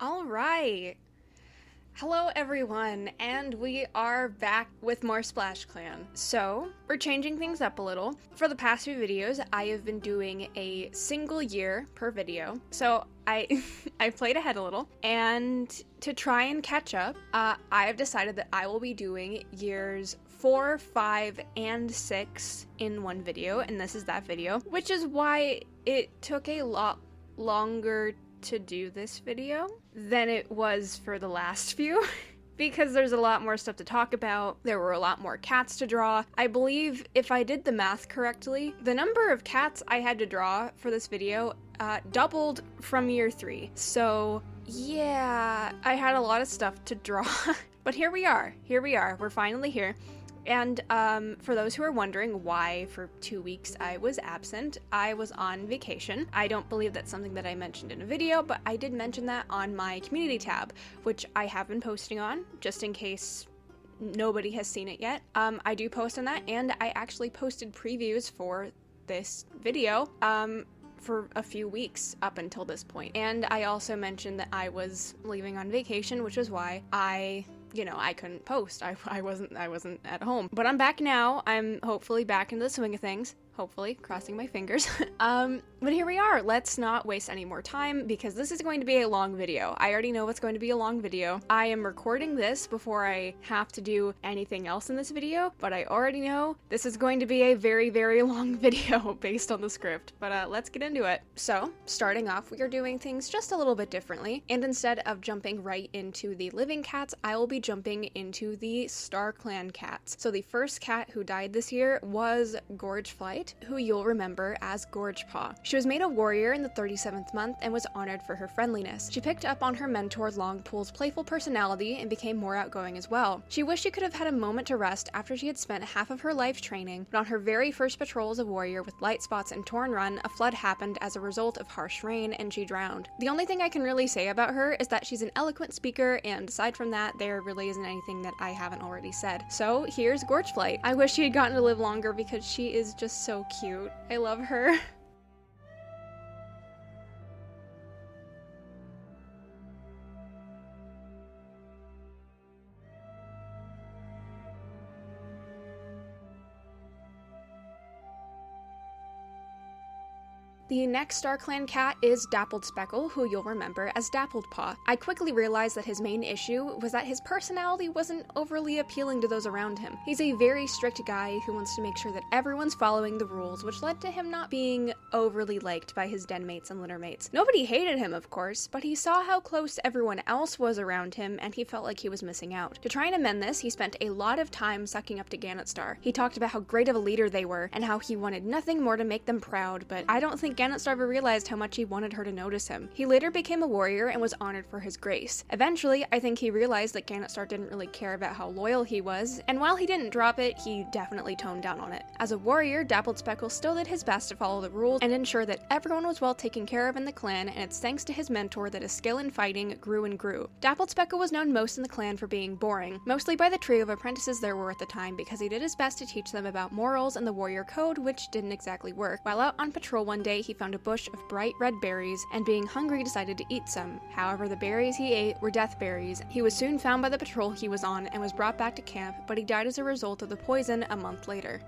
All right. Hello everyone, and we are back with more SplashClan. So, we're changing things up a little. For the past few videos, I have been doing a single year per video. So, I I played ahead a little, and to try and catch up, I have decided that I will be doing years 4, 5, and 6 in one video, and this is that video, which is why it took a lot longer to do this video than it was for the last few because there's a lot more stuff to talk about. There were a lot more cats to draw. I believe if I did the math correctly, the number of cats I had to draw for this video doubled from year 3. So yeah, I had a lot of stuff to draw. But here we are. We're finally here. And for those who are wondering why for 2 weeks I was absent, I was on vacation. I don't believe that's something that I mentioned in a video, but I did mention that on my community tab, which I have been posting on, just in case nobody has seen it yet. I do post on that, and I actually posted previews for this video for a few weeks up until this point. And I also mentioned that I was leaving on vacation, which is why I couldn't post. I wasn't at home. But I'm back now. I'm hopefully back in the swing of things. Hopefully, crossing my fingers. But here we are. Let's not waste any more time because this is going to be a long video. I already know it's going to be a long video. I am recording this before I have to do anything else in this video, but I already know this is going to be a very, very long video based on the script. But let's get into it. So, starting off, we are doing things just a little bit differently, and instead of jumping right into the living cats, I will be jumping into the StarClan cats. So the first cat who died this year was GorgeFlight, who you'll remember as GorgePaw. She was made a warrior in the 37th month and was honored for her friendliness. She picked up on her mentor Longpool's playful personality and became more outgoing as well. She wished she could have had a moment to rest after she had spent half of her life training, but on her very first patrol as a warrior with Lightspots and Tornrun, a flood happened as a result of harsh rain and she drowned. The only thing I can really say about her is that she's an eloquent speaker, and aside from that, there really isn't anything that I haven't already said. So here's GorgeFlight. I wish she had gotten to live longer because she is just so cute. I love her. The next StarClan cat is DappledSpeckle, who you'll remember as DappledPaw. I quickly realized that his main issue was that his personality wasn't overly appealing to those around him. He's a very strict guy who wants to make sure that everyone's following the rules, which led to him not being overly liked by his denmates and littermates. Nobody hated him, of course, but he saw how close everyone else was around him and he felt like he was missing out. To try and amend this, he spent a lot of time sucking up to Ganetstar. He talked about how great of a leader they were and how he wanted nothing more to make them proud, but I don't think Ganetstar ever realized how much he wanted her to notice him. He later became a warrior and was honored for his grace. Eventually, I think he realized that Ganetstar didn't really care about how loyal he was, and while he didn't drop it, he definitely toned down on it. As a warrior, DappledSpeckle still did his best to follow the rules and ensure that everyone was well taken care of in the clan, and it's thanks to his mentor that his skill in fighting grew and grew. DappledSpeckle was known most in the clan for being boring, mostly by the trio of apprentices there were at the time because he did his best to teach them about morals and the warrior code, which didn't exactly work. While out on patrol one day, he found a bush of bright red berries and being hungry decided to eat some. However, the berries he ate were death berries. He was soon found by the patrol he was on and was brought back to camp, but he died as a result of the poison a month later.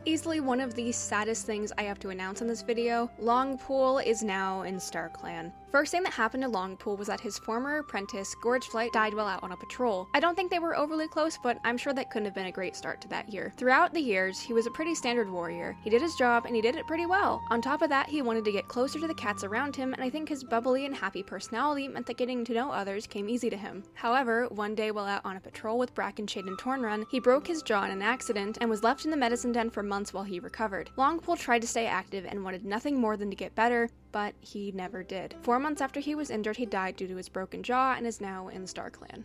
Easily one of the saddest things I have to announce in this video, Longpool is now in StarClan. First thing that happened to Longpool was that his former apprentice, GorgeFlight, died while out on a patrol. I don't think they were overly close, but I'm sure that couldn't have been a great start to that year. Throughout the years, he was a pretty standard warrior. He did his job, and he did it pretty well. On top of that, he wanted to get closer to the cats around him, and I think his bubbly and happy personality meant that getting to know others came easy to him. However, one day while out on a patrol with Brackenshade and Tornrun, he broke his jaw in an accident and was left in the medicine den for months while he recovered. Longpool tried to stay active and wanted nothing more than to get better, but he never did. 4 months after he was injured, he died due to his broken jaw and is now in the StarClan.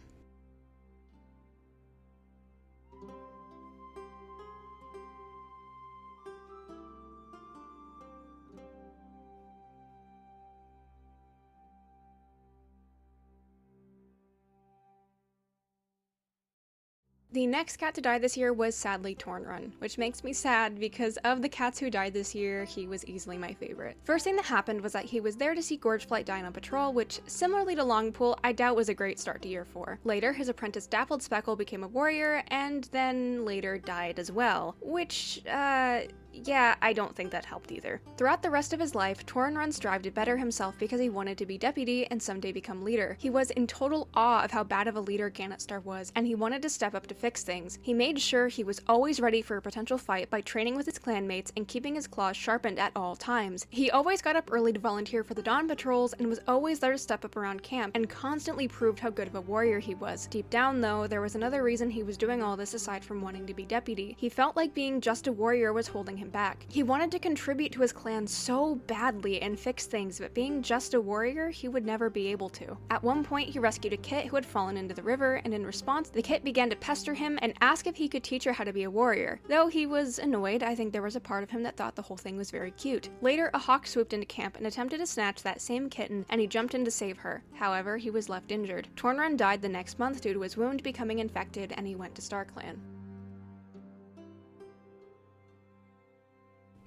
The next cat to die this year was sadly Tornrun, which makes me sad because of the cats who died this year, he was easily my favorite. First thing that happened was that he was there to see GorgeFlight dying on patrol, which, similarly to Longpool, I doubt was a great start to year 4. Later, his apprentice DappledSpeckle became a warrior, and then later died as well, which, yeah, I don't think that helped either. Throughout the rest of his life, Tornrun strived to better himself because he wanted to be deputy and someday become leader. He was in total awe of how bad of a leader Ganetstar was, and he wanted to step up to fix things. He made sure he was always ready for a potential fight by training with his clanmates and keeping his claws sharpened at all times. He always got up early to volunteer for the dawn patrols and was always there to step up around camp, and constantly proved how good of a warrior he was. Deep down though, there was another reason he was doing all this aside from wanting to be deputy. He felt like being just a warrior was holding him back. He wanted to contribute to his clan so badly and fix things, but being just a warrior, he would never be able to. At one point, he rescued a kit who had fallen into the river, and in response, the kit began to pester him and ask if he could teach her how to be a warrior. Though he was annoyed, I think there was a part of him that thought the whole thing was very cute. Later, a hawk swooped into camp and attempted to snatch that same kitten, and he jumped in to save her. However, he was left injured. Tornrun died the next month due to his wound becoming infected, and he went to StarClan.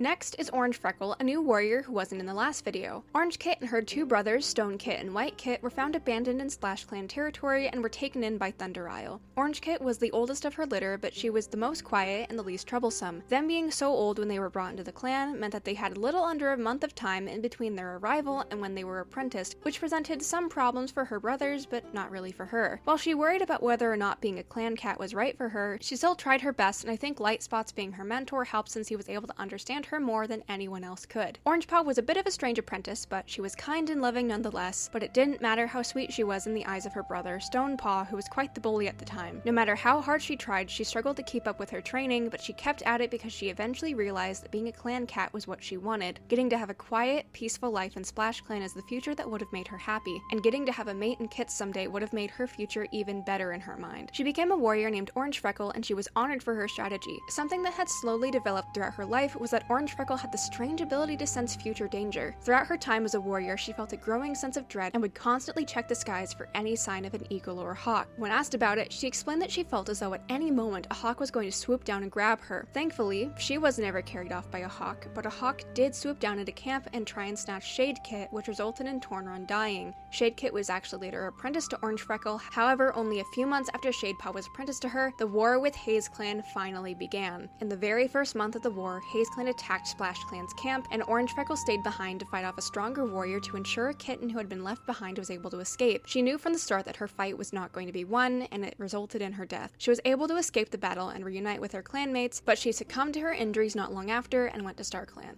Next is OrangeFreckle, a new warrior who wasn't in the last video. Orange Kit and her two brothers, Stone Kit and White Kit, were found abandoned in SplashClan territory and were taken in by Thunder Isle. Orange Kit was the oldest of her litter, but she was the most quiet and the least troublesome. Them being so old when they were brought into the clan meant that they had a little under a month of time in between their arrival and when they were apprenticed, which presented some problems for her brothers, but not really for her. While she worried about whether or not being a clan cat was right for her, she still tried her best, and I think Lightspots being her mentor helped since he was able to understand her more than anyone else could. OrangePaw was a bit of a strange apprentice, but she was kind and loving nonetheless, but it didn't matter how sweet she was in the eyes of her brother, Stonepaw, who was quite the bully at the time. No matter how hard she tried, she struggled to keep up with her training, but she kept at it because she eventually realized that being a clan cat was what she wanted. Getting to have a quiet, peaceful life in SplashClan is the future that would have made her happy, and getting to have a mate and kits someday would have made her future even better in her mind. She became a warrior named OrangeFreckle, and she was honored for her strategy. Something that had slowly developed throughout her life was that OrangeFreckle had the strange ability to sense future danger. Throughout her time as a warrior, she felt a growing sense of dread and would constantly check the skies for any sign of an eagle or a hawk. When asked about it, she explained that she felt as though at any moment a hawk was going to swoop down and grab her. Thankfully, she was never carried off by a hawk, but a hawk did swoop down into camp and try and snatch Jade Kit, which resulted in Tornrun dying. Jade Kit was actually later apprenticed to OrangeFreckle. However, only a few months after Shadepaw was apprenticed to her, the war with HazeClan finally began. In the very first month of the war, HazeClan attacked SplashClan's camp, and OrangeFreckle stayed behind to fight off a stronger warrior to ensure a kitten who had been left behind was able to escape. She knew from the start that her fight was not going to be won, and it resulted in her death. She was able to escape the battle and reunite with her clanmates, but she succumbed to her injuries not long after and went to StarClan.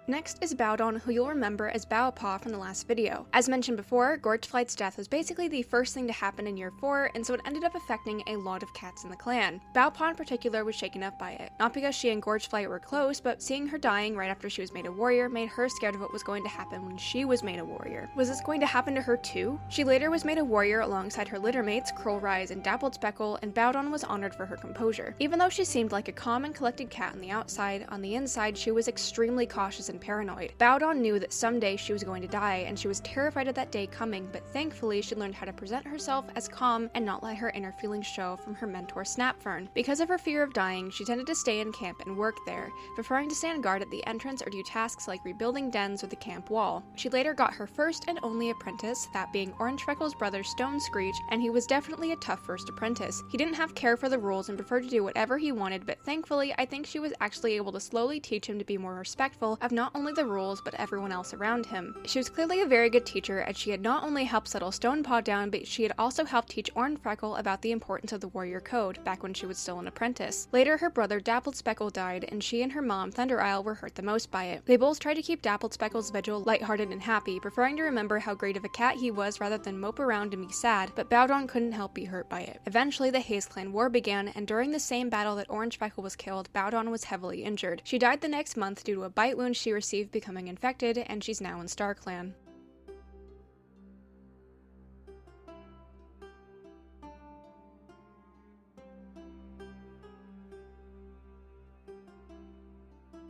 Next is Bowdon, who you'll remember as Bowpaw from the last video. As mentioned before, GorgeFlight's death was basically the first thing to happen in year 4, and so it ended up affecting a lot of cats in the clan. Bowpaw in particular was shaken up by it. Not because she and GorgeFlight were close, but seeing her dying right after she was made a warrior made her scared of what was going to happen when she was made a warrior. Was this going to happen to her too? She later was made a warrior alongside her littermates, Krunchwrap and DappledSpeckle, and Bowdon was honored for her composure. Even though she seemed like a calm and collected cat on the outside, on the inside she was extremely cautious and paranoid. Bowdon knew that someday she was going to die, and she was terrified of that day coming, but thankfully she learned how to present herself as calm and not let her inner feelings show from her mentor Snapfern. Because of her fear of dying, she tended to stay in camp and work there, preferring to stand guard at the entrance or do tasks like rebuilding dens with the camp wall. She later got her first and only apprentice, that being OrangeFreckle's brother Stone Screech, and he was definitely a tough first apprentice. He didn't have care for the rules and preferred to do whatever he wanted, but thankfully I think she was actually able to slowly teach him to be more respectful of not only the rules but everyone else around him. She was clearly a very good teacher, as she had not only helped settle Stonepaw down, but she had also helped teach OrangeFreckle about the importance of the warrior code back when she was still an apprentice. Later, her brother DappledSpeckle died, and she and her mom Thunder Isle were hurt the most by it. They both tried to keep DappledSpeckle's vigil lighthearted and happy, preferring to remember how great of a cat he was rather than mope around and be sad, but Bowdon couldn't help be hurt by it. Eventually, the HazeClan war began, and during the same battle that OrangeFreckle was killed, Bowdon was heavily injured. She died the next month due to a bite wound she received becoming infected, and she's now in StarClan.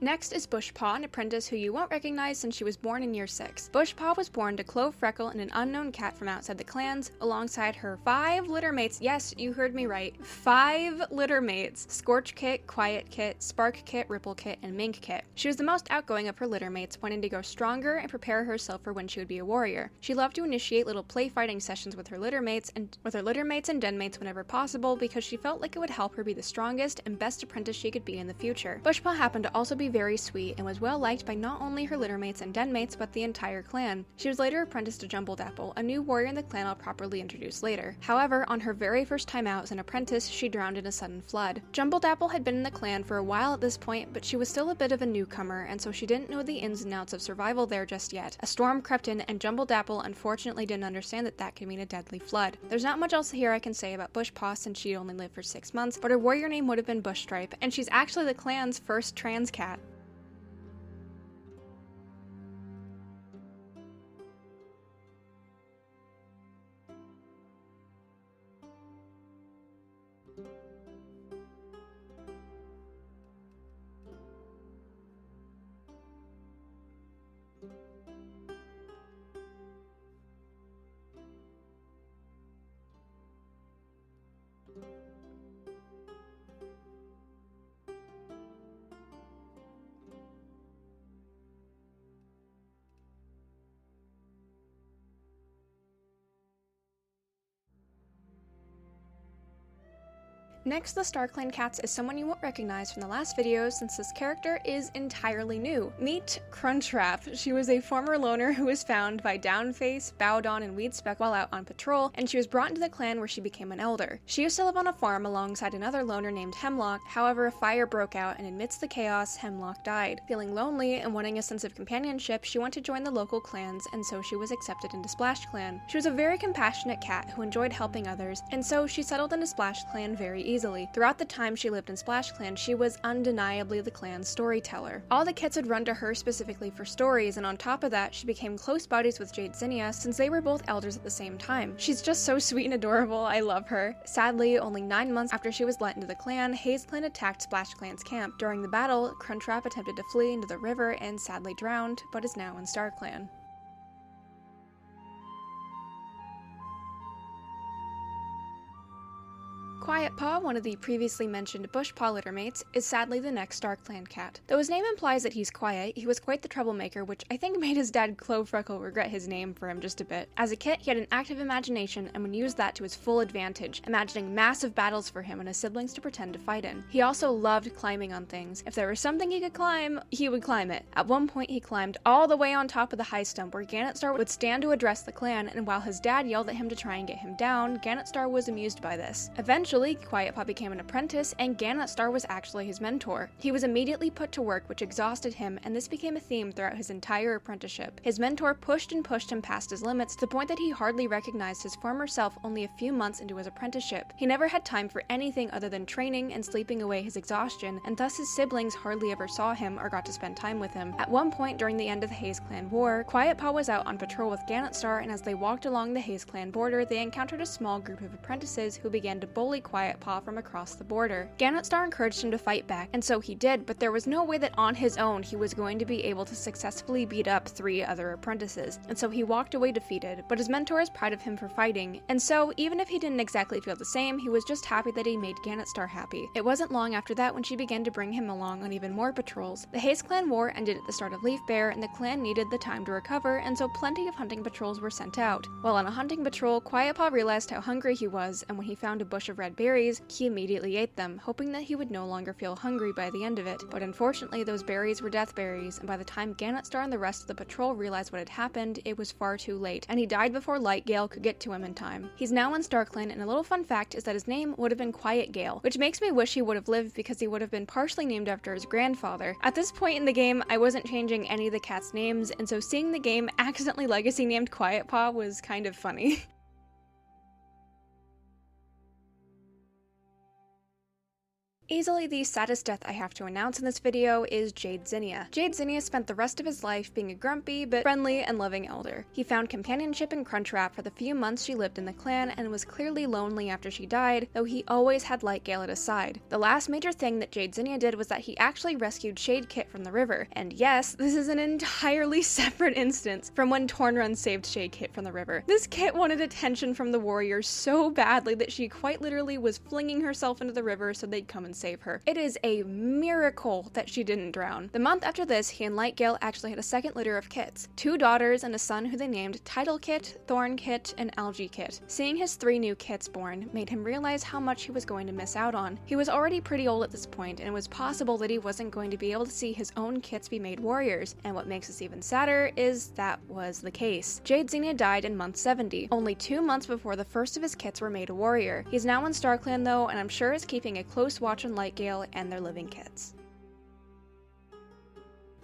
Next is Bushpaw, an apprentice who you won't recognize since she was born in year 6. Bushpaw was born to ClanGen and an unknown cat from outside the clans, alongside her 5 littermates. Yes, you heard me right. 5 littermates: Scorch Kit, Quiet Kit, Spark Kit, Ripple Kit, and Mink Kit. She was the most outgoing of her littermates, wanting to grow stronger and prepare herself for when she would be a warrior. She loved to initiate little play fighting sessions with her littermates and denmates whenever possible, because she felt like it would help her be the strongest and best apprentice she could be in the future. Bushpaw happened to also be very sweet and was well liked by not only her littermates and denmates, but the entire clan. She was later apprenticed to Dapple, a new warrior in the clan I'll properly introduce later. However, on her very first time out as an apprentice, she drowned in a sudden flood. Dapple had been in the clan for a while at this point, but she was still a bit of a newcomer, and so she didn't know the ins and outs of survival there just yet. A storm crept in, and Dapple unfortunately didn't understand that could mean a deadly flood. There's not much else here I can say about Bushpaw since she only lived for 6 months, but her warrior name would have been Bushstripe, and she's actually the clan's first trans cat. Next, the StarClan cats is someone you won't recognize from the last videos since this character is entirely new. Meet Krunchwrap. She was a former loner who was found by Downface, Bowdon, and Speckle while out on patrol, and she was brought into the clan where she became an elder. She used to live on a farm alongside another loner named Hemlock. However, a fire broke out, and amidst the chaos, Hemlock died. Feeling lonely and wanting a sense of companionship, she wanted to join the local clans, and so she was accepted into SplashClan. She was a very compassionate cat who enjoyed helping others, and so she settled into SplashClan very easily. Throughout the time she lived in SplashClan, she was undeniably the clan's storyteller. All the kits would run to her specifically for stories, and on top of that, she became close buddies with Jade Zinnia since they were both elders at the same time. She's just so sweet and adorable, I love her. Sadly, only 9 months after she was let into the clan, Clan attacked SplashClan's camp. During the battle, Krunchwrap attempted to flee into the river and sadly drowned, but is now in StarClan. Quietpaw, one of the previously mentioned Bushpaw littermates, is sadly the next StarClan cat. Though his name implies that he's quiet, he was quite the troublemaker, which I think made his dad OrangeFreckle regret his name for him just a bit. As a kid, he had an active imagination and would use that to his full advantage, imagining massive battles for him and his siblings to pretend to fight in. He also loved climbing on things. If there was something he could climb, he would climb it. At one point, he climbed all the way on top of the high stump where Ganetstar would stand to address the clan, and while his dad yelled at him to try and get him down, Ganetstar was amused by this. Eventually, Quietpaw became an apprentice, and Ganetstar was actually his mentor. He was immediately put to work, which exhausted him, and this became a theme throughout his entire apprenticeship. His mentor pushed and pushed him past his limits to the point that he hardly recognized his former self only a few months into his apprenticeship. He never had time for anything other than training and sleeping away his exhaustion, and thus his siblings hardly ever saw him or got to spend time with him. At one point during the end of the Clan War, Quietpaw was out on patrol with Ganetstar, and as they walked along the Clan border, they encountered a small group of apprentices who began to bully Quietpaw from across the border. Ganetstar encouraged him to fight back, and so he did, but there was no way that on his own he was going to be able to successfully beat up 3 other apprentices, and so he walked away defeated, but his mentor is proud of him for fighting, and so even if he didn't exactly feel the same, he was just happy that he made Ganetstar happy. It wasn't long after that when she began to bring him along on even more patrols. The Clan War ended at the start of Leaf Bear, and the clan needed the time to recover, and so plenty of hunting patrols were sent out. While on a hunting patrol, Quietpaw realized how hungry he was, and when he found a bush of red berries, he immediately ate them, hoping that he would no longer feel hungry by the end of it. But unfortunately, those berries were death berries, and by the time Ganetstar and the rest of the patrol realized what had happened, it was far too late, and he died before Lightgale could get to him in time. He's now in StarClan, and a little fun fact is that his name would have been Quietgale, which makes me wish he would have lived because he would have been partially named after his grandfather. At this point in the game, I wasn't changing any of the cats' names, and so seeing the game accidentally legacy named Quietpaw was kind of funny. Easily the saddest death I have to announce in this video is Jade Zinnia. Jade Zinnia spent the rest of his life being a grumpy but friendly and loving elder. He found companionship in Krunchwrap for the few months she lived in the clan and was clearly lonely after she died, though he always had Lightgale at his side. The last major thing that Jade Zinnia did was that he actually rescued Shade Kit from the river. And yes, this is an entirely separate instance from when Tornrun saved Shade Kit from the river. This kit wanted attention from the warriors so badly that she quite literally was flinging herself into the river so they'd come and save her. It is a miracle that she didn't drown. The month after this, he and Lightgale actually had a second litter of kits. 2 daughters and a son who they named Tidal Kit, Thorn Kit, and Algae Kit. Seeing his 3 new kits born made him realize how much he was going to miss out on. He was already pretty old at this point, and it was possible that he wasn't going to be able to see his own kits be made warriors, and what makes this even sadder is that was the case. Jade Zinnia died in month 70, only 2 months before the first of his kits were made a warrior. He's now in StarClan though, and I'm sure is keeping a close watch on Lightgale and their living kits.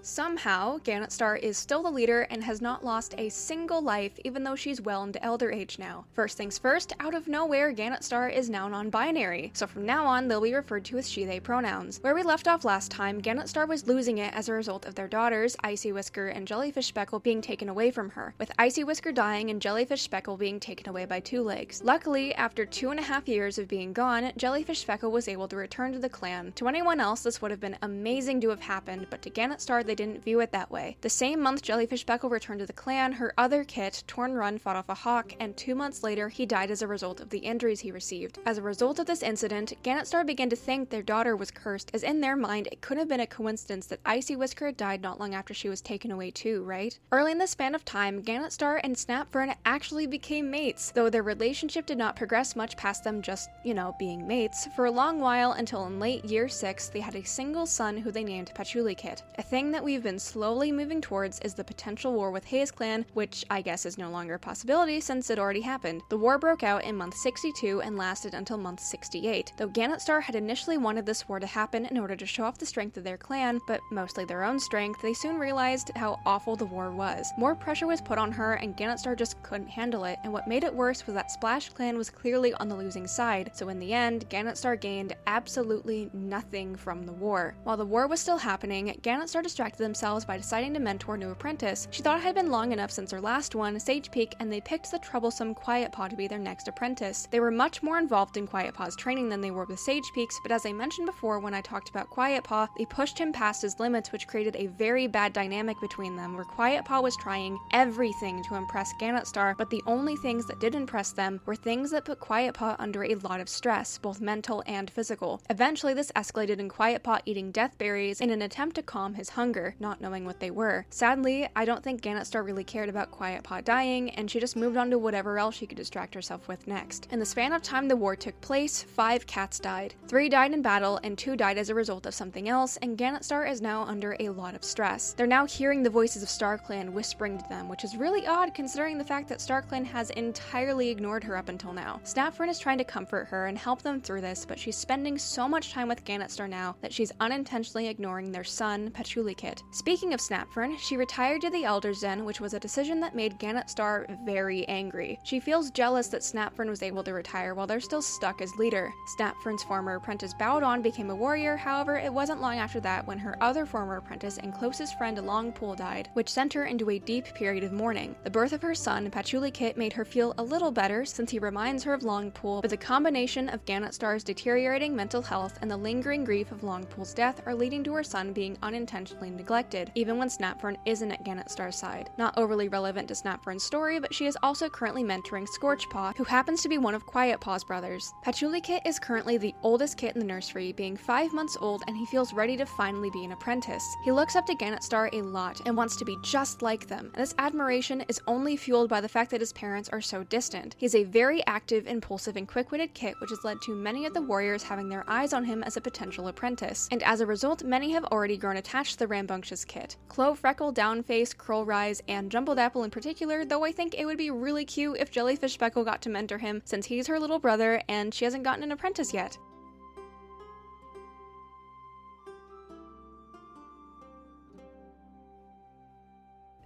Somehow, Ganetstar is still the leader and has not lost a single life even though she's well into elder age now. First things first, out of nowhere, Ganetstar is now non-binary, so from now on they'll be referred to as she/they pronouns. Where we left off last time, Ganetstar was losing it as a result of their daughters, Icy Whisker and Jellyfish Speckle, being taken away from her, with Icy Whisker dying and Jellyfish Speckle being taken away by Two Legs. Luckily, after 2.5 years of being gone, Jellyfish Speckle was able to return to the clan. To anyone else, this would have been amazing to have happened, but to Ganetstar they didn't view it that way. The same month Jellyfish Speckle returned to the clan, her other kit, Tornrun, fought off a hawk, and 2 months later he died as a result of the injuries he received. As a result of this incident, Ganetstar began to think their daughter was cursed, as in their mind it could have been a coincidence that Icy Whisker died not long after she was taken away too, right? Early in the span of time, Ganetstar and Snapfern actually became mates, though their relationship did not progress much past them just, being mates, for a long while until in late year 6 they had a single son who they named Patchouli Kit. A thing that we've been slowly moving towards is the potential war with HazeClan, which I guess is no longer a possibility since it already happened. The war broke out in month 62 and lasted until month 68, though Ganetstar had initially wanted this war to happen in order to show off the strength of their clan, but mostly their own strength. They soon realized how awful the war was. More pressure was put on her and Ganetstar just couldn't handle it, and what made it worse was that SplashClan was clearly on the losing side, so in the end, Ganetstar gained absolutely nothing from the war. While the war was still happening, Ganetstar distracted themselves by deciding to mentor a new apprentice. She thought it had been long enough since her last one, Sage Peak, and they picked the troublesome Quietpaw to be their next apprentice. They were much more involved in Quietpaw's training than they were with Sage Peak's, but as I mentioned before when I talked about Quietpaw, they pushed him past his limits, which created a very bad dynamic between them, where Quietpaw was trying everything to impress Ganetstar, but the only things that did impress them were things that put Quietpaw under a lot of stress, both mental and physical. Eventually, this escalated in Quietpaw eating death berries in an attempt to calm his hunger, not knowing what they were. Sadly, I don't think Ganetstar really cared about Quietpaw dying, and she just moved on to whatever else she could distract herself with next. In the span of time the war took place, 5 cats died. 3 died in battle, and 2 died as a result of something else, and Ganetstar is now under a lot of stress. They're now hearing the voices of StarClan whispering to them, which is really odd considering the fact that StarClan has entirely ignored her up until now. Snapfern is trying to comfort her and help them through this, but she's spending so much time with Ganetstar now that she's unintentionally ignoring their son, Patchouli Kit. Speaking of Snapfern, she retired to the Elder's Den, which was a decision that made Ganetstar very angry. She feels jealous that Snapfern was able to retire while they're still stuck as leader. Snapfern's former apprentice Bowdon became a warrior, however, it wasn't long after that when her other former apprentice and closest friend Longpool died, which sent her into a deep period of mourning. The birth of her son, Patchouli Kit, made her feel a little better since he reminds her of Longpool, but the combination of Ganetstar's deteriorating mental health and the lingering grief of Longpool's death are leading to her son being unintentionally neglected, even when Snapfern isn't at Ganetstar's side. Not overly relevant to Snapfern's story, but she is also currently mentoring Scorchpaw, who happens to be one of Quietpaw's brothers. Patchouli Kit is currently the oldest kit in the nursery, being 5 months old, and he feels ready to finally be an apprentice. He looks up to Ganetstar a lot and wants to be just like them, and this admiration is only fueled by the fact that his parents are so distant. He's a very active, impulsive, and quick-witted kit, which has led to many of the warriors having their eyes on him as a potential apprentice, and as a result, many have already grown attached to the rambunctious kit. Clovefreckle, Downface, Curlrise, and Jumbledapple in particular, though I think it would be really cute if Jellyfish Speckle got to mentor him since he's her little brother and she hasn't gotten an apprentice yet.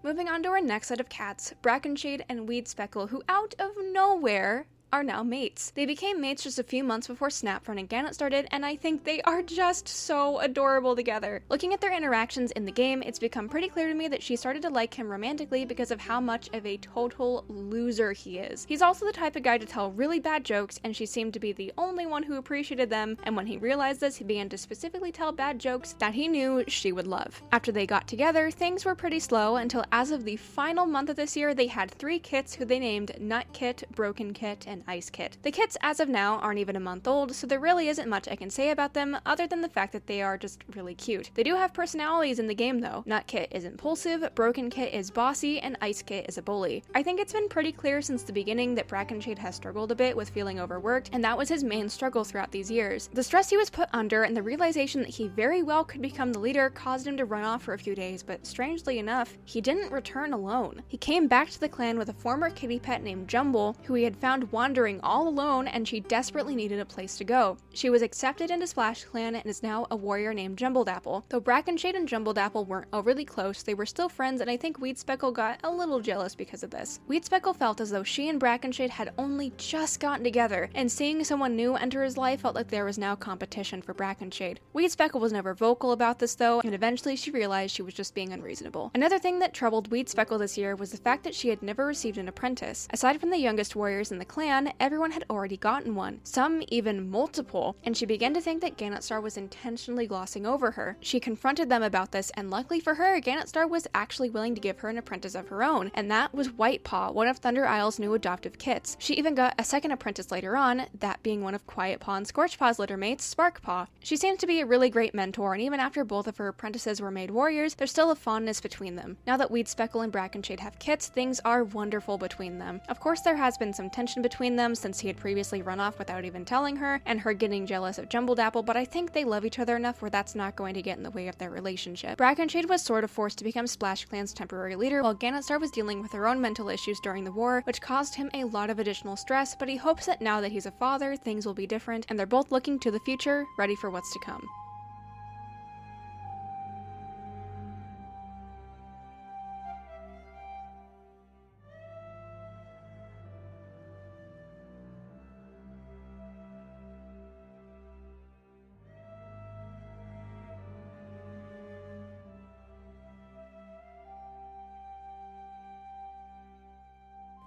Moving on to our next set of cats, Brackenshade and Speckle, who out of nowhere are now mates. They became mates just a few months before Snapfront and Gannett started, and I think they are just so adorable together. Looking at their interactions in the game, it's become pretty clear to me that she started to like him romantically because of how much of a total loser he is. He's also the type of guy to tell really bad jokes, and she seemed to be the only one who appreciated them, and when he realized this, he began to specifically tell bad jokes that he knew she would love. After they got together, things were pretty slow until as of the final month of this year, they had 3 kits who they named Nut Kit, Broken Kit, and Ice Kit. The kits as of now aren't even a month old, so there really isn't much I can say about them other than the fact that they are just really cute. They do have personalities in the game though. Nut Kit is impulsive, Broken Kit is bossy, and Ice Kit is a bully. I think it's been pretty clear since the beginning that Brackenshade has struggled a bit with feeling overworked, and that was his main struggle throughout these years. The stress he was put under and the realization that he very well could become the leader caused him to run off for a few days, but strangely enough, he didn't return alone. He came back to the clan with a former kitty pet named Jumble, who he had found wandering all alone, and she desperately needed a place to go. She was accepted into SplashClan and is now a warrior named Dapple. Though Brackenshade and Dapple weren't overly close, they were still friends, and I think Speckle got a little jealous because of this. Speckle felt as though she and Brackenshade had only just gotten together, and seeing someone new enter his life felt like there was now competition for Brackenshade. Speckle was never vocal about this though, and eventually she realized she was just being unreasonable. Another thing that troubled Speckle this year was the fact that she had never received an apprentice. Aside from the youngest warriors in the clan, everyone had already gotten one, some even multiple, and she began to think that Gannett Star was intentionally glossing over her. She confronted them about this, and luckily for her, Gannett Star was actually willing to give her an apprentice of her own, and that was Quietpaw, one of Thunder Isle's new adoptive kits. She even got a second apprentice later on, that being one of Quietpaw and Scorchpaw's littermates, Sparkpaw. She seems to be a really great mentor, and even after both of her apprentices were made warriors, there's still a fondness between them. Now that Speckle and Brackenshade have kits, things are wonderful between them. Of course, there has been some tension between them since he had previously run off without even telling her, and her getting jealous of Dapple, but I think they love each other enough where that's not going to get in the way of their relationship. Brackenshade was sort of forced to become SplashClan's temporary leader, while Gannett Star was dealing with her own mental issues during the war, which caused him a lot of additional stress, but he hopes that now that he's a father, things will be different, and they're both looking to the future, ready for what's to come.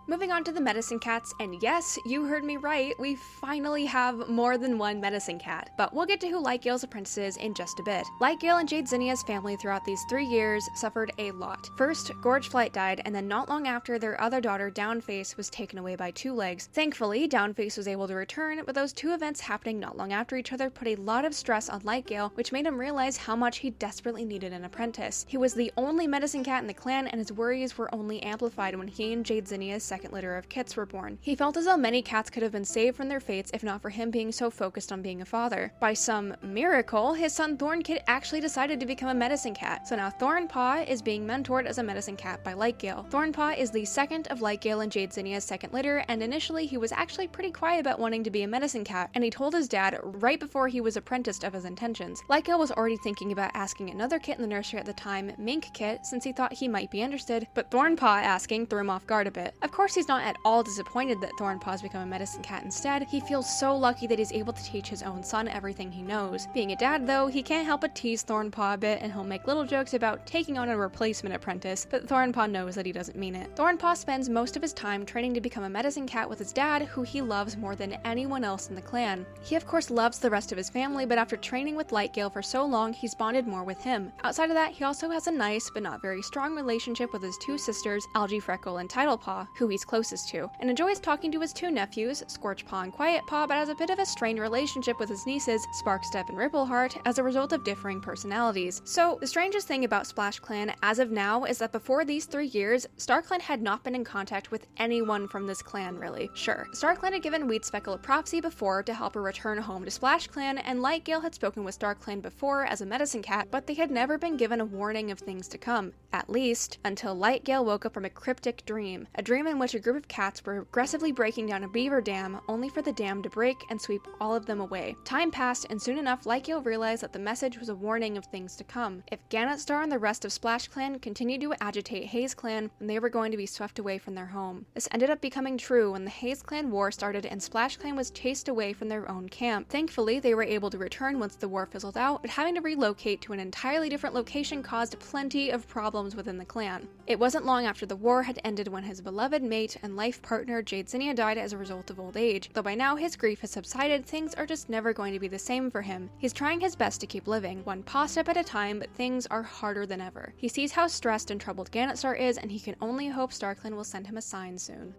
Moving on to the medicine cats, and yes, you heard me right, we finally have more than one medicine cat. But we'll get to who Lightgale's apprentice is in just a bit. Lightgale and Jade Zinnia's family throughout these 3 years suffered a lot. First, GorgeFlight died, and then not long after, their other daughter, Downface, was taken away by Two Legs. Thankfully, Downface was able to return, but those two events happening not long after each other put a lot of stress on Lightgale, which made him realize how much he desperately needed an apprentice. He was the only medicine cat in the clan, and his worries were only amplified when he and Jade Zinnia's second litter of kits were born. He felt as though many cats could have been saved from their fates if not for him being so focused on being a father. By some miracle, his son Thornkit actually decided to become a medicine cat, so now Thornpaw is being mentored as a medicine cat by Lightgale. Thornpaw is the second of Lightgale and Jade Zinnia's second litter, and initially he was actually pretty quiet about wanting to be a medicine cat, and he told his dad right before he was apprenticed of his intentions. Lightgale was already thinking about asking another kit in the nursery at the time, Mink Kit, since he thought he might be interested, but Thornpaw asking threw him off guard a bit. Of course, he's not at all disappointed that Thornpaw's become a medicine cat instead. He feels so lucky that he's able to teach his own son everything he knows. Being a dad though, he can't help but tease Thornpaw a bit, and he'll make little jokes about taking on a replacement apprentice, but Thornpaw knows that he doesn't mean it. Thornpaw spends most of his time training to become a medicine cat with his dad, who he loves more than anyone else in the clan. He of course loves the rest of his family, but after training with Lightgale for so long, he's bonded more with him. Outside of that, he also has a nice but not very strong relationship with his two sisters, OrangeFreckle and Titlepaw, who he's closest to, and enjoys talking to his two nephews, Scorchpaw and Quietpaw, but has a bit of a strained relationship with his nieces, Sparkstep and Rippleheart, as a result of differing personalities. So, the strangest thing about SplashClan as of now is that before these 3 years, StarClan had not been in contact with anyone from this clan, really. Sure, StarClan had given Speckle a prophecy before to help her return home to SplashClan, and Lightgale had spoken with StarClan before as a medicine cat, but they had never been given a warning of things to come. At least, until Lightgale woke up from a cryptic dream. A dream in which which a group of cats were aggressively breaking down a beaver dam, only for the dam to break and sweep all of them away. Time passed, and soon enough, Lycale realized that the message was a warning of things to come. If Ganetstar and the rest of SplashClan continued to agitate Haze Clan, then they were going to be swept away from their home. This ended up becoming true when the Haze Clan war started and SplashClan was chased away from their own camp. Thankfully, they were able to return once the war fizzled out, but having to relocate to an entirely different location caused plenty of problems within the clan. It wasn't long after the war had ended when his beloved mate and life partner Jade Zinnia died as a result of old age. Though by now his grief has subsided, things are just never going to be the same for him. He's trying his best to keep living, one paw step at a time, but things are harder than ever. He sees how stressed and troubled Ganetstar is, and he can only hope StarClan will send him a sign soon.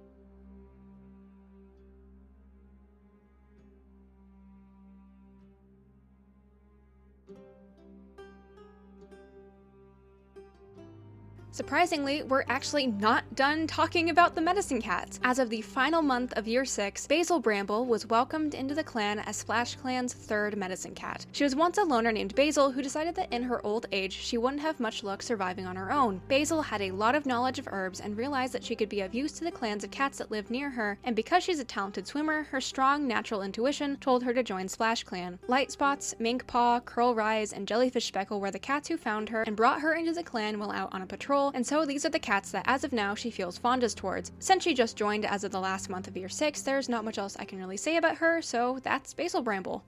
Surprisingly, we're actually not done talking about the medicine cats. As of the final month of year 6, Basil Bramble was welcomed into the clan as SplashClan's third medicine cat. She was once a loner named Basil who decided that in her old age she wouldn't have much luck surviving on her own. Basil had a lot of knowledge of herbs and realized that she could be of use to the clans of cats that lived near her, and because she's a talented swimmer, her strong natural intuition told her to join SplashClan. Lightspots, Minkpaw, Curlrise, and JellyfishSpeckle were the cats who found her and brought her into the clan while out on a patrol, and so these are the cats that as of now she feels fondest towards. Since she just joined as of the last month of year 6, there's not much else I can really say about her, so that's Basil Bramble.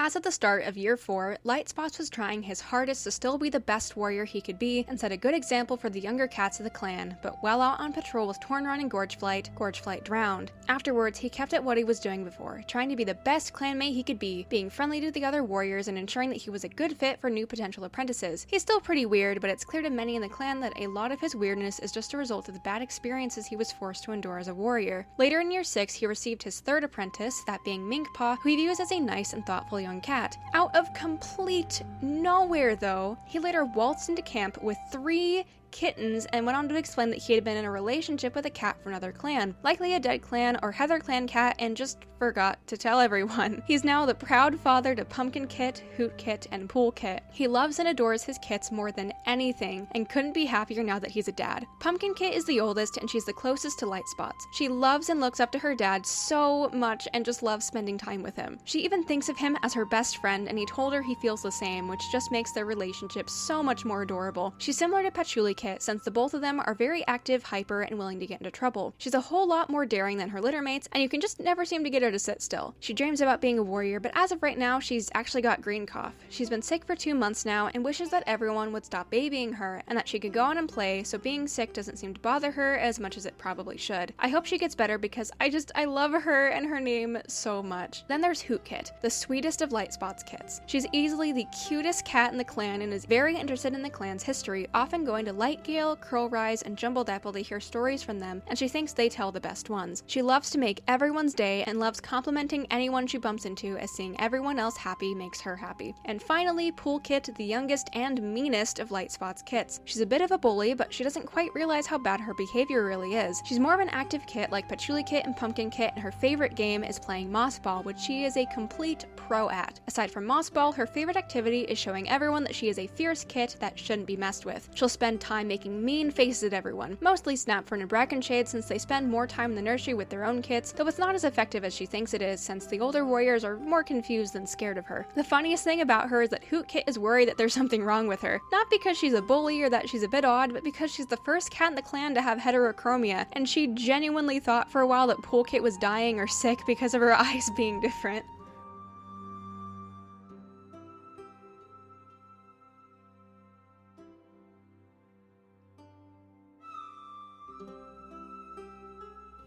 As at the start of year 4, Lightspots was trying his hardest to still be the best warrior he could be and set a good example for the younger cats of the clan, but while out on patrol with Tornrun and GorgeFlight drowned. Afterwards, he kept at what he was doing before, trying to be the best clanmate he could be, being friendly to the other warriors and ensuring that he was a good fit for new potential apprentices. He's still pretty weird, but it's clear to many in the clan that a lot of his weirdness is just a result of the bad experiences he was forced to endure as a warrior. Later in year 6, he received his third apprentice, that being Minkpaw, who he views as a nice and thoughtful young cat. Out of complete nowhere, though, he later waltzed into camp with 3 kittens and went on to explain that he had been in a relationship with a cat from another clan, likely a dead clan or Heather clan cat, and just forgot to tell everyone. He's now the proud father to Pumpkin Kit, Hoot Kit, and Pool Kit. He loves and adores his kits more than anything and couldn't be happier now that he's a dad. Pumpkin Kit is the oldest and she's the closest to Lightspots. She loves and looks up to her dad so much and just loves spending time with him. She even thinks of him as her best friend, and he told her he feels the same, which just makes their relationship so much more adorable. She's similar to Patchouli Kit, since the both of them are very active, hyper, and willing to get into trouble. She's a whole lot more daring than her litter mates, and you can just never seem to get her to sit still. She dreams about being a warrior, but as of right now, she's actually got green cough. She's been sick for 2 months now and wishes that everyone would stop babying her and that she could go out and play, so being sick doesn't seem to bother her as much as it probably should. I hope she gets better because I love her and her name so much. Then there's Hoot Kit, the sweetest of Lightspots kits. She's easily the cutest cat in the clan and is very interested in the clan's history, often going to Lightgale, Curlrise, and Dapple to hear stories from them, and she thinks they tell the best ones. She loves to make everyone's day and loves complimenting anyone she bumps into, as seeing everyone else happy makes her happy. And finally, Pool Kit, the youngest and meanest of Lightspots kits. She's a bit of a bully, but she doesn't quite realize how bad her behavior really is. She's more of an active kit like Patchouli Kit and Pumpkin Kit, and her favorite game is playing Moss Ball, which she is a complete pro at. Aside from Moss Ball, her favorite activity is showing everyone that she is a fierce kit that shouldn't be messed with. She'll spend time making mean faces at everyone, mostly Snapfern and Brackenshade, since they spend more time in the nursery with their own kits, though it's not as effective as she thinks it is, since the older warriors are more confused than scared of her. The funniest thing about her is that Hoot Kit is worried that there's something wrong with her. Not because she's a bully or that she's a bit odd, but because she's the first cat in the clan to have heterochromia, and she genuinely thought for a while that Pool Kit was dying or sick because of her eyes being different.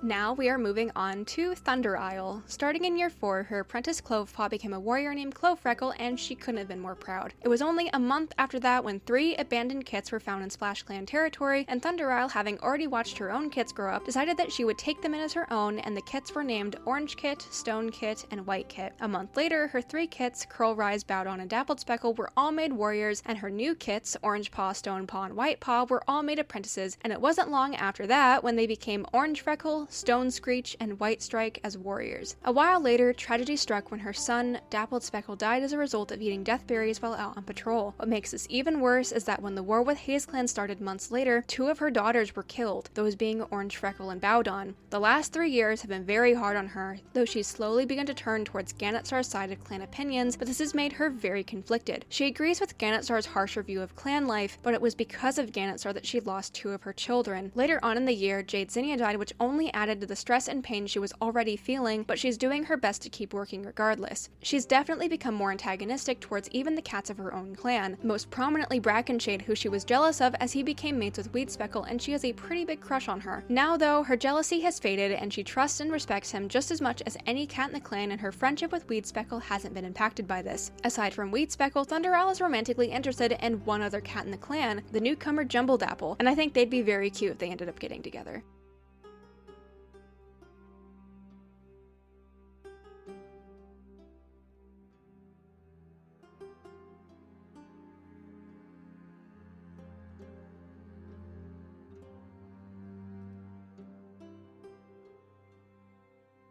Now we are moving on to Thunder Isle. Starting in year 4, her apprentice Clovepaw became a warrior named Clovefreckle, and she couldn't have been more proud. It was only a month after that when 3 abandoned kits were found in SplashClan territory, and Thunder Isle, having already watched her own kits grow up, decided that she would take them in as her own, and the kits were named Orange Kit, Stone Kit, and White Kit. A month later, her 3 kits, Curl Rise, Bowdon, and DappledSpeckle, were all made warriors, and her new kits, Orangepaw, Stonepaw, and Whitepaw, were all made apprentices, and it wasn't long after that when they became OrangeFreckle, Stone Screech, and White Strike as warriors. A while later, tragedy struck when her son, DappledSpeckle, died as a result of eating death berries while out on patrol. What makes this even worse is that when the war with HazeClan started months later, 2 of her daughters were killed, those being OrangeFreckle and Bowdon. The last 3 years have been very hard on her, though she's slowly begun to turn towards Ganetstar's side of clan opinions, but this has made her very conflicted. She agrees with Ganetstar's harsher view of clan life, but it was because of Ganetstar that she lost 2 of her children. Later on in the year, Jade Zinnia died, which only added to the stress and pain she was already feeling, but she's doing her best to keep working regardless. She's definitely become more antagonistic towards even the cats of her own clan, most prominently Brackenshade, who she was jealous of as he became mates with Weedspeckle, and she has a pretty big crush on her. Now though, her jealousy has faded and she trusts and respects him just as much as any cat in the clan, and her friendship with Weedspeckle hasn't been impacted by this. Aside from Weedspeckle, Thunder Isle is romantically interested in one other cat in the clan, the newcomer Dapple, and I think they'd be very cute if they ended up getting together.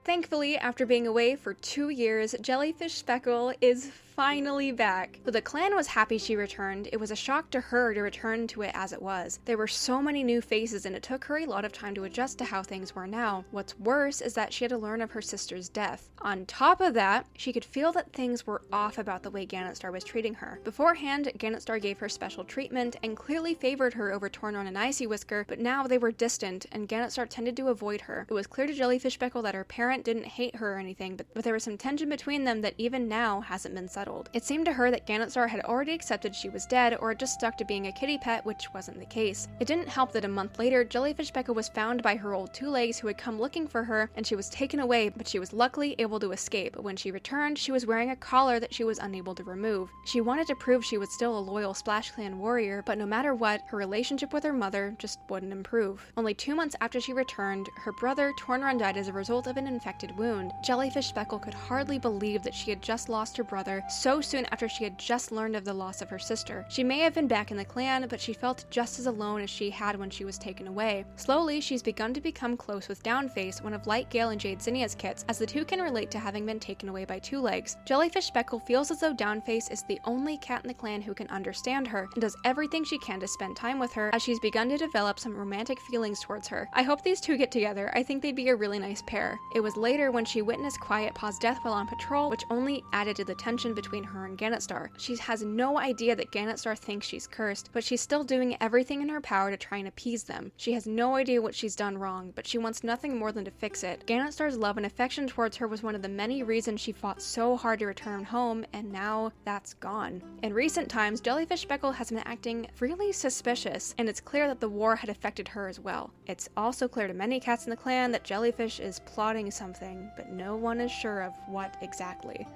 Thankfully, after being away for 2 years, Jellyfish Speckle is finally back. Though the clan was happy she returned, it was a shock to her to return to it as it was. There were so many new faces and it took her a lot of time to adjust to how things were now. What's worse is that she had to learn of her sister's death. On top of that, she could feel that things were off about the way Ganetstar was treating her. Beforehand, Ganetstar gave her special treatment and clearly favored her over Tornrun and Icy Whisker, but now they were distant and Ganetstar tended to avoid her. It was clear to Jellyfish Speckle that her parent didn't hate her or anything, but there was some tension between them that even now hasn't been settled. It seemed to her that Ganetstar had already accepted she was dead or had just stuck to being a kitty pet, which wasn't the case. It didn't help that a month later, Jellyfish Speckle was found by her old 2 legs who had come looking for her, and she was taken away, but she was luckily able to escape. When she returned, she was wearing a collar that she was unable to remove. She wanted to prove she was still a loyal SplashClan warrior, but no matter what, her relationship with her mother just wouldn't improve. Only 2 months after she returned, her brother Tornrun died as a result of an infected wound. Jellyfish Speckle could hardly believe that she had just lost her brother so soon after she had just learned of the loss of her sister. She may have been back in the clan, but she felt just as alone as she had when she was taken away. Slowly, she's begun to become close with Downface, one of Lightgale and Jade Zinnia's kits, as the 2 can relate to having been taken away by 2 legs. Jellyfish Speckle feels as though Downface is the only cat in the clan who can understand her, and does everything she can to spend time with her, as she's begun to develop some romantic feelings towards her. I hope these 2 get together. I think they'd be a really nice pair. It was later when she witnessed Quietpaw's death while on patrol, which only added to the tension between her and Ganetstar. She has no idea that Ganetstar thinks she's cursed, but she's still doing everything in her power to try and appease them. She has no idea what she's done wrong, but she wants nothing more than to fix it. Ganetstar's love and affection towards her was one of the many reasons she fought so hard to return home, and now that's gone. In recent times, Jellyfish Speckle has been acting really suspicious, and it's clear that the war had affected her as well. It's also clear to many cats in the clan that Jellyfish is plotting something, but no one is sure of what exactly.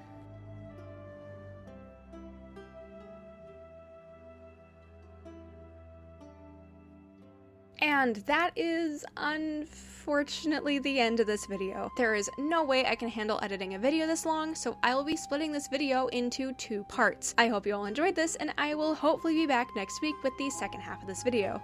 And that is unfortunately the end of this video. There is no way I can handle editing a video this long, so I will be splitting this video into 2 parts. I hope you all enjoyed this, and I will hopefully be back next week with the second half of this video.